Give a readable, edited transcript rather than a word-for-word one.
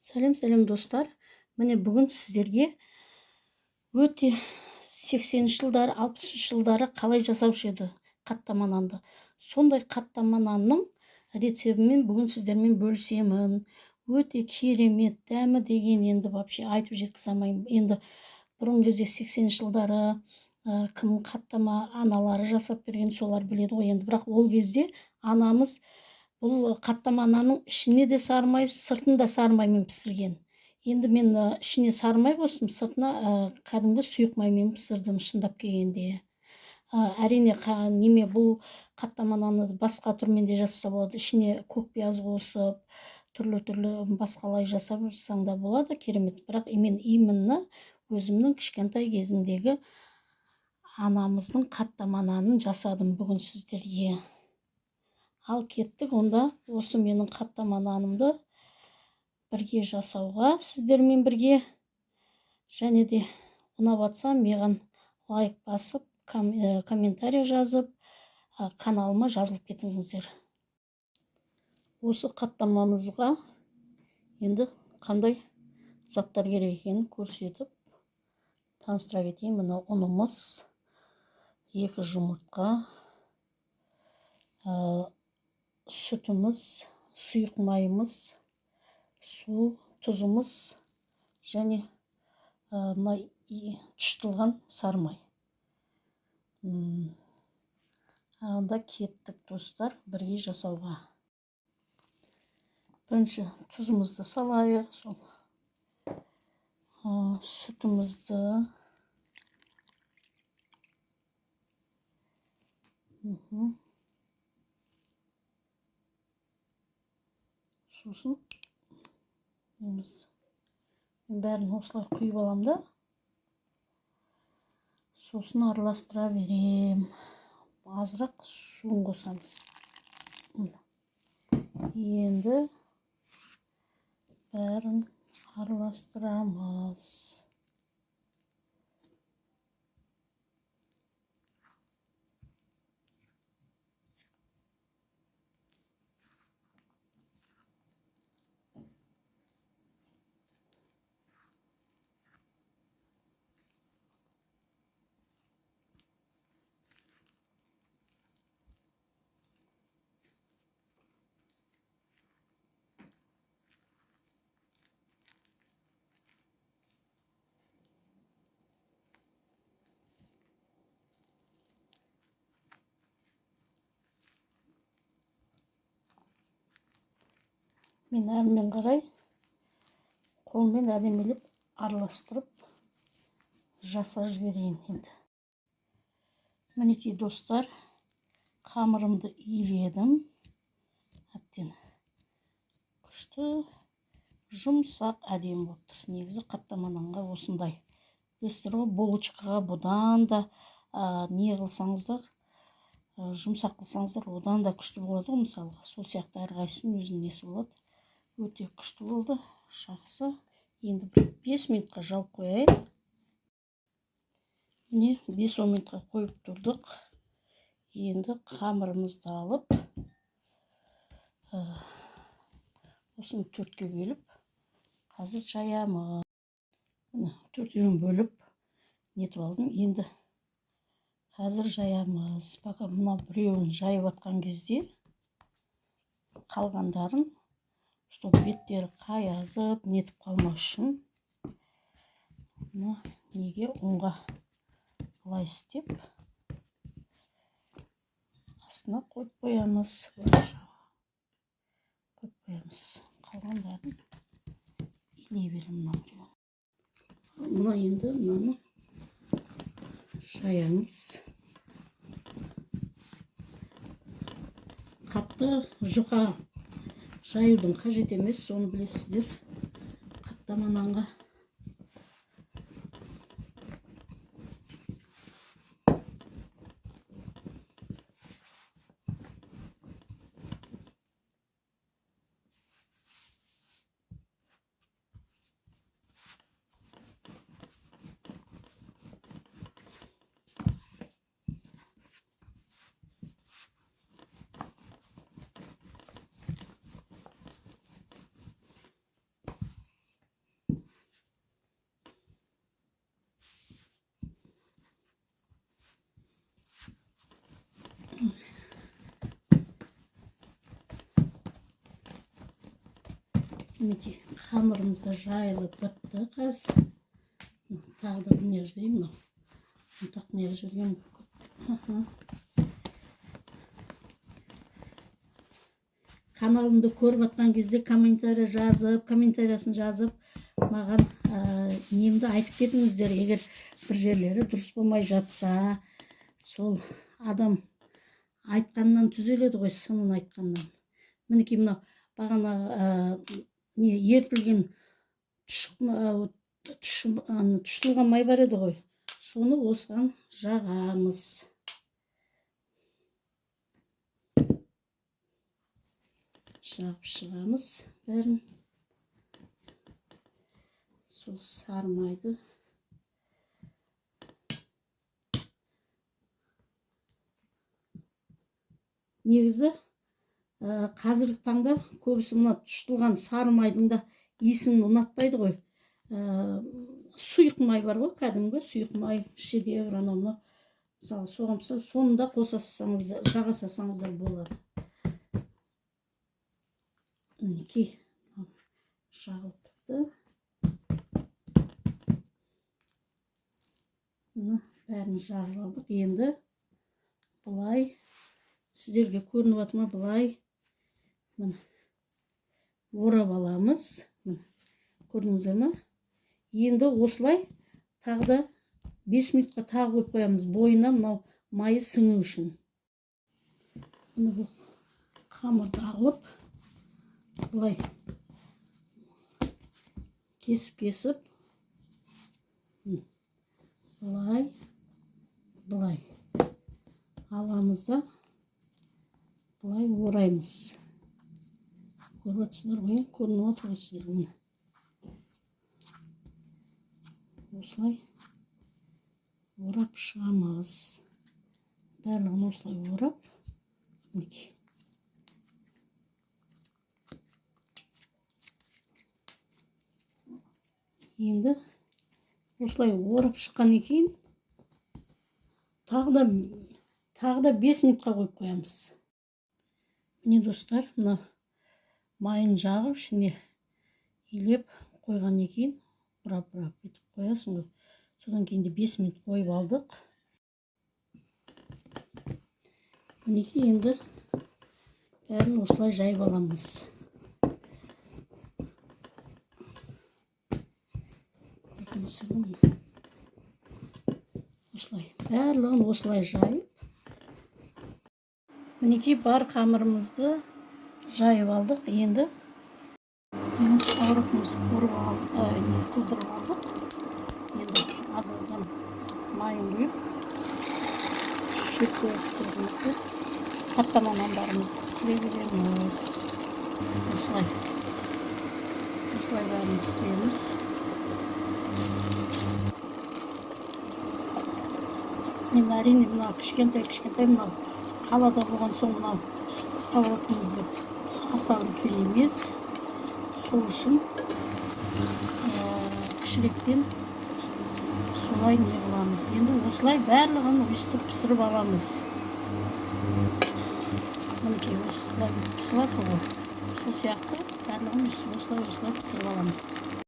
Сәлем достар. Міне бүгін сіздерге өте 80-ші жылдары 60-ші жылдары қалай жасаушы еді қаттама нанды. Сондай қаттама нанның рецебімен бүгін сіздермен бөлісемін. Өте керемет, дәмі деген енді вообще айтып жеткізе алмаймын. Енді бұрынғы кезде 80-ші жылдары кім қаттама аналары жасап берген, солар біледі ғой. Енді бірақ ол кезде анамыз бұл қаттама нанның ішіне де сармай, сыртын да сармаймен пісірген. Енді мен ішіне сармай қостым, сыртына кәдімгі сұйық маймен пісірдім шындап келгенде. Әрине неме бұл қаттама нанды басқа түрмен де жасаса болады. Ішіне көкпияз қосып, түрлі басқалай жасасаң да болады, керемет. Бірақ мен именно өзімнің кішкентай кезімдегі анамыздың қаттама нанын жасадым бүгін сіздерге. Ал кеттік онда осы менің қаттама нанымды бірге жасауға сіздермен бірге. Және де ұнап жатса маған лайк басып, комментарий жазып, каналыма жазылып кетіңіздер. Осы қаттамамызға енді қандай заттар керек екенін көрсетіп таныстыра кетейін. Мына ұнымыз, 2 жұмыртқа, сүтіміз, сұйық майымыз, су, тұзымыз және тұштылған сармай. Анда кеттік достар бірге жасауға. Бірінші тұзымызды салайық, сол сүтімізді, сосын мен бәрін осылай құйып алам да, сосын араластыра берем. Азырақ суын қосамыз. Енді бәрін араластырамыз. Мен әрмен қарай қолмен әдемелеп араластырып жасап жіберейін енді. Мінекей достар, қамырымды иіледім. Әбден күшті, жұмсақ, әдемі болып тұр. Негізі қаттама нанға осындай. Білесіздер ғой, булочкаға бұдан да не қылсаңыздар, жұмсақ қылсаңыздар, одан да күшті болады ғой, мысалға. Сол сияқты әрқайсының өзінің несі болады. Өте күшті болды, жақсы. Енді 5 минутқа жауып қояйын. Міне 5-10 минутқа қойып тұрдық. Енді қамырымызды алып, осыны 4-ке бөліп, қазір жаямыз. 4-ге бөліп нетіп алдым. Енді қазір жаямыз. Бақа мына біреуін жайып атқан кезде қалғандарын, чтобы беттері қаязып, нетіп қалмау үшін, неге ұнға былай істеп, астына қойып қоямыз. Қалғандарын илей беремін. Мұна енді мынаны жаямыз. Қатты жұқа жаюдың қажет емес, соны білесіздер. Қаттама нанға мінекей қамырымыз да жайылып бітті қазір. Тағы да бір неғып жіберейін, мынау ұнтақ неғып жіберген. Каналымды көріп жатқан кезде комментариясын жазып маған немді айтып кетіңіздер. Егер бір жерлері дұрыс болмай жатса, сол адам айтқаннан түзеледі ғой, сынын айтқаннан. Мінекей мынау бағана ертілген тұшытылған май бар еді ғой, соны осыған жағамыз. Жағып шығамыз бәрін. Сол сары майды. Негізі қазіргі таңда көбісі мына тұшытылған сары майдың да иісін ұнатпайды ғой. Сұйық май бар ғой, кәдімгі сұйық май, шедевр анау. Мысалы, соған соны да қосасаңыздар, жағасаңыздар болады. Мінекей жағылып бітті. Бәрін жағып алдық. Енді былай сіздерге көрініп жатыр ма, былай орап аламыз. Көрдіңіздер ме? Енді осылай тағы да 5 минутқа тағы қойып қоямыз, бойына мынау майы сіңу үшін. Мұны бұл қамырды алып, былай кесіп, былай аламыз да, былай ораймыз. Көріп жатсыздар ғой, көрініп отыр ғой сіздерге. Осылай орап шығамыз. Барлығын осылай орап. Енді осылай орап шыққаннан кейін тағы да 5 минутқа қойып қоямыз. Міне достар, мына майын жағып, ішіне илеп қойғаннан кейін бұрап етіп қоясың ғой. Содан кейін де 5 минут қойып алдық. Мінекей енді бәрін осылай жайып аламыз. Осылай, барлығын осылай жайып. Мінекей бар қамырымызды жайып алдық. Енді сковородкамызды қыздырып алдық. Енді аз-аздан майын құйып, шөптерімізді, қаттама нандарымызды пісіре береміз. Осылай бәрін пісіреміз. Мен әрине мына кішкентай мынау қалада болған соң мынау сковородкамызды аса үлкен емес. Сол үшін кішіректен солай не қыламыз. Енді осылай барлығын өстіп пісіріп аламыз. Мінекей осылай пісіп жатыр ғой. Сол сияқты барлығын осылай пісіріп аламыз.